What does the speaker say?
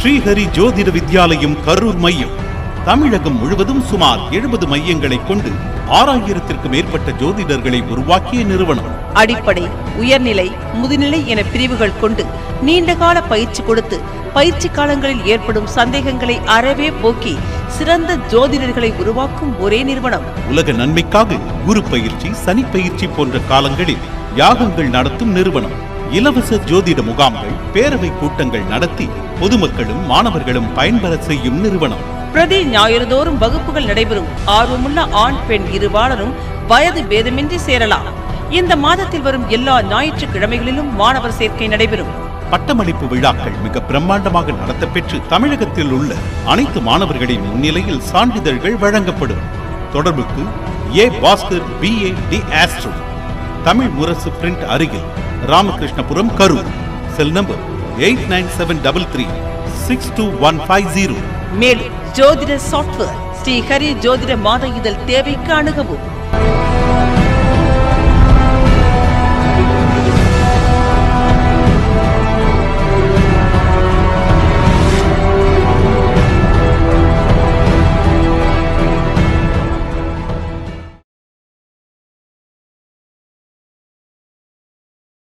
ஸ்ரீஹரி ஜோதிட வித்யாலயம் கரூர் மையம் தமிழகம் முழுவதும் சுமார் 70 மையங்களை கொண்டு 6000த்திற்கும் மேற்பட்ட ஜோதிடர்களை உருவாக்கிய நிறுவனம். அடிப்படை, உயர்நிலை, முதுநிலை என பிரிவுகள் கொண்டு நீண்டகால பயிற்சி கொடுத்து பயிற்சி காலங்களில் ஏற்படும் சந்தேகங்களை அறவே போக்கி சிறந்த ஜோதிடர்களை உருவாக்கும் ஒரே நிறுவனம். உலக நன்மைக்காக குரு பயிற்சி, சனி பயிற்சி போன்ற காலங்களில் யாகங்கள் நடத்தும் நிறுவனம். இலவச ஜோதிட முகாம்கள், பேரவை கூட்டங்கள் நடத்தி பொதுமக்களும் மாணவர்களும் பயன்பெற செய்யும் நிறுவனம். பிரதி ஞாயிறுதோறும் வகுப்புகள் நடைபெறும். ஆர்வமுள்ள ஆண் பெண் இருபாலரும் வயது பேதமின்றி சேரலாம். இந்த மாதத்தில் வரும் எல்லா ஞாயிற்றுக்கிழமைகளிலும் மாணவர் சேர்க்கை நடைபெறும். பட்டமளிப்பு விழாக்கள் மிக பிரம்மாண்டமாக நடத்தப்பெற்று தமிழகத்தில் உள்ள அனைத்து மாணவர்களின் முன்னிலையில் சான்றிதழ்கள் வழங்கப்படும். தொடர்புக்கு A Bhaskar BA D astro, Tamil Murasu print அருகில், ராமகிருஷ்ணபுரம், கரூர். Cell number 8973362150. மேலும் ஜோதிட சாஃப்ட்வேர் ஸ்ரீஹரி ஜோதிட மாத இதழ் தேவைக்கு அணுகவும்.